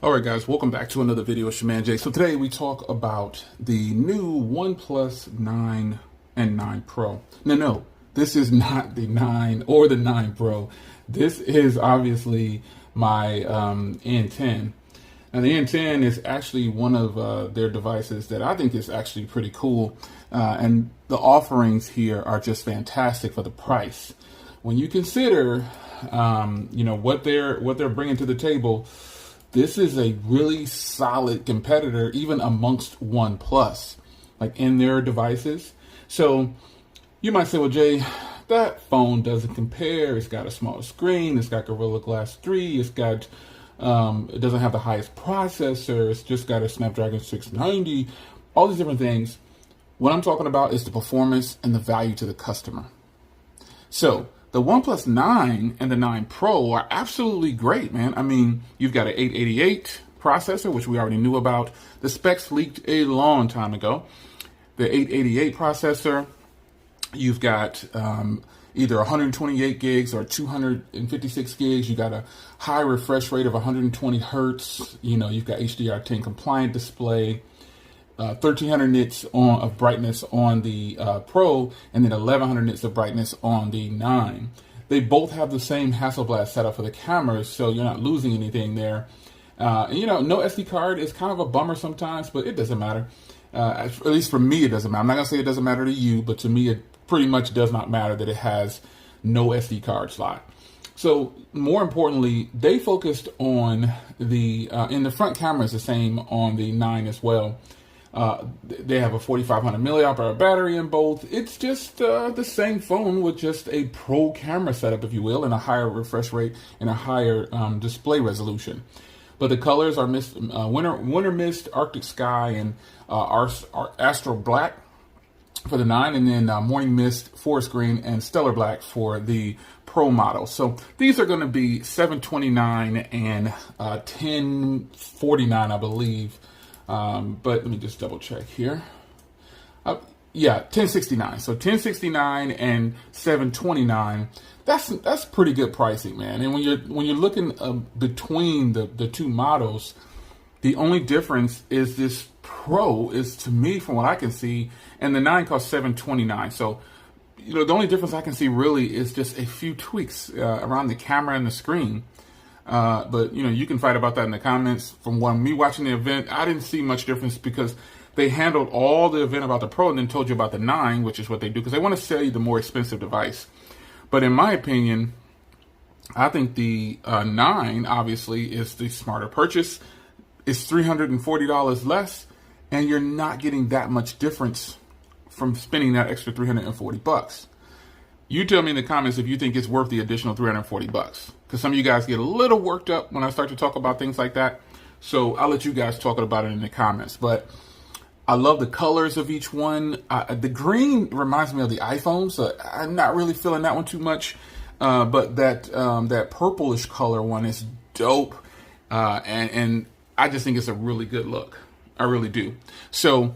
All right, guys, welcome back to another video. It's your man Jay. So today we talk about the new OnePlus 9 and 9 Pro. No, this is not the 9 or the 9 Pro. This is obviously my N10. Now the N10 is actually one of their devices that I think is actually pretty cool. And the offerings here are just fantastic for the price. When you consider, what they're bringing to the table, this is a really solid competitor, even amongst OnePlus, like in their devices. So you might say, well, Jay, that phone doesn't compare. It's got a smaller screen. It's got Gorilla Glass 3. It's got, it doesn't have the highest processor. It's just got a Snapdragon 690, all these different things. What I'm talking about is the performance and the value to the customer. So the OnePlus 9 and the 9 Pro are absolutely great, man. I mean, you've got an 888 processor, which we already knew about. The specs leaked a long time ago. The 888 processor, you've got either 128 gigs or 256 gigs. You got a high refresh rate of 120 hertz. You've got HDR10 compliant display. 1300 nits of brightness on the Pro, and then 1100 nits of brightness on the 9. They both have the same Hasselblad setup for the cameras, so you're not losing anything there. No SD card is kind of a bummer sometimes, but it doesn't matter. At least for me, it doesn't matter. I'm not going to say it doesn't matter to you, but to me, it pretty much does not matter that it has no SD card slot. So more importantly, they focused on the, in the front camera is the same on the 9 as well. They have a 4500 milliamp hour battery in both. It's just the same phone with just a pro camera setup, if you will, and a higher refresh rate and a higher display resolution. But the colors are winter mist, Arctic sky, and astro black for the 9, and then morning mist, forest green, and stellar black for the Pro model. So these are going to be $729 and $1049, I believe. But let me just double check here. Yeah, $1069. So $1069 and $729. That's pretty good pricing, man. And when you're looking between the two models, the only difference is this Pro is, to me, from what I can see, and the 9 costs $729. So the only difference I can see really is just a few tweaks around the camera and the screen. But you can fight about that in the comments. From me watching the event, I didn't see much difference because they handled all the event about the Pro and then told you about the 9, which is what they do because they want to sell you the more expensive device. But in my opinion, I think the 9 obviously is the smarter purchase. It's $340 less, and you're not getting that much difference from spending that extra $340. You tell me in the comments if you think it's worth the additional $340, because some of you guys get a little worked up when I start to talk about things like that. So I'll let you guys talk about it in the comments. But I love the colors of each one. The green reminds me of the iPhone, so I'm not really feeling that one too much. But that purplish color one is dope, and I just think it's a really good look. I really do. So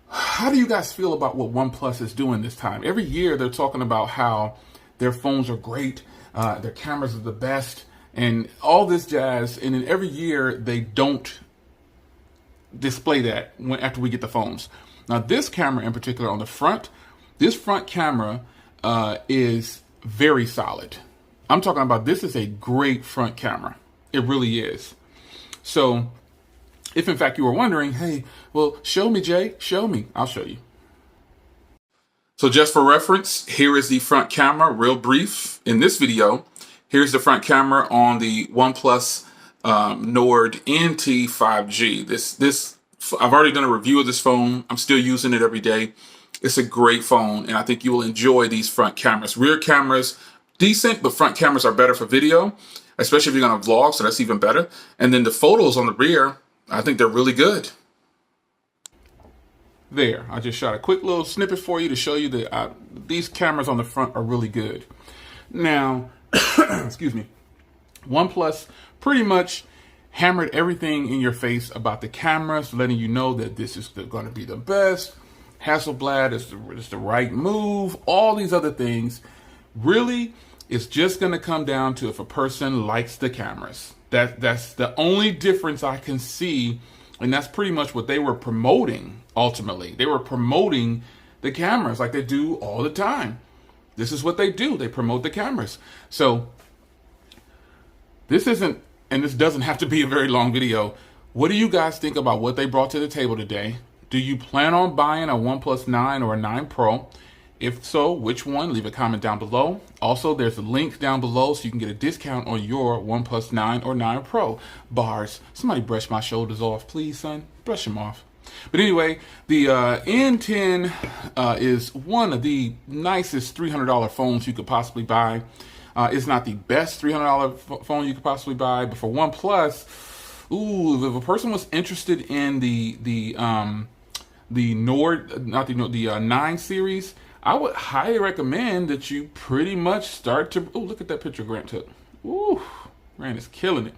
how do you guys feel about what OnePlus is doing this time? Every year they're talking about how their phones are great, their cameras are the best, and all this jazz. And then every year they don't display that after we get the phones. Now this camera in particular on the front, this front camera is very solid. I'm talking about this is a great front camera. It really is. So if in fact you were wondering, hey, well, show me, Jay, show me. I'll show you. So just for reference, here is the front camera, real brief. In this video, here's the front camera on the OnePlus Nord NT 5G. I've already done a review of this phone. I'm still using it every day. It's a great phone, and I think you will enjoy these front cameras. Rear cameras, decent, but front cameras are better for video, especially if you're going to vlog, so that's even better. And then the photos on the rear, I think they're really good. There, I just shot a quick little snippet for you to show you that these cameras on the front are really good. Now, excuse me, OnePlus pretty much hammered everything in your face about the cameras, letting you know that this is going to be the best. Hasselblad is the right move. All these other things. Really, it's just going to come down to if a person likes the cameras. That's the only difference I can see, and that's pretty much what they were promoting. Ultimately, they were promoting the cameras like they do all the time. This is what they do. They promote the cameras. So this isn't, and this doesn't have to be a very long video. What do you guys think about what they brought to the table today? Do you plan on buying a OnePlus 9 or a 9 Pro? If so, which one? Leave a comment down below. Also, there's a link down below so you can get a discount on your OnePlus 9 or 9 Pro. Bars. Somebody brush my shoulders off, please, son. Brush them off. But anyway, the N10 is one of the nicest $300 phones you could possibly buy. It's not the best $300 phone you could possibly buy, but for OnePlus, ooh, if a person was interested in the 9 series, I would highly recommend that you pretty much start to. Oh, look at that picture Grant took. Ooh, Grant is killing it.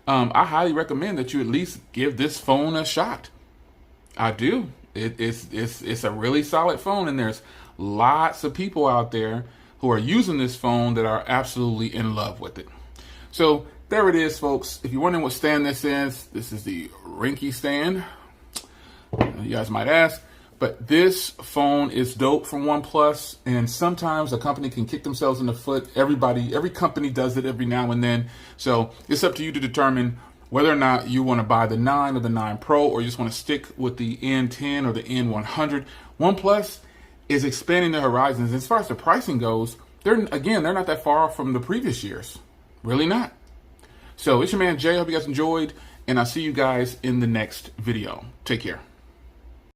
I highly recommend that you at least give this phone a shot. I do. It's a really solid phone, and there's lots of people out there who are using this phone that are absolutely in love with it. So there it is, folks. If you're wondering what stand this is the Rinky stand. You guys might ask, but this phone is dope from OnePlus, and sometimes a company can kick themselves in the foot. Every company does it every now and then. So it's up to you to determine whether or not you want to buy the 9 or the 9 Pro, or you just want to stick with the N10 or the N100. OnePlus is expanding their horizons. As far as the pricing goes, they're not that far off from the previous years. Really not. So it's your man Jay. I hope you guys enjoyed, and I'll see you guys in the next video. Take care.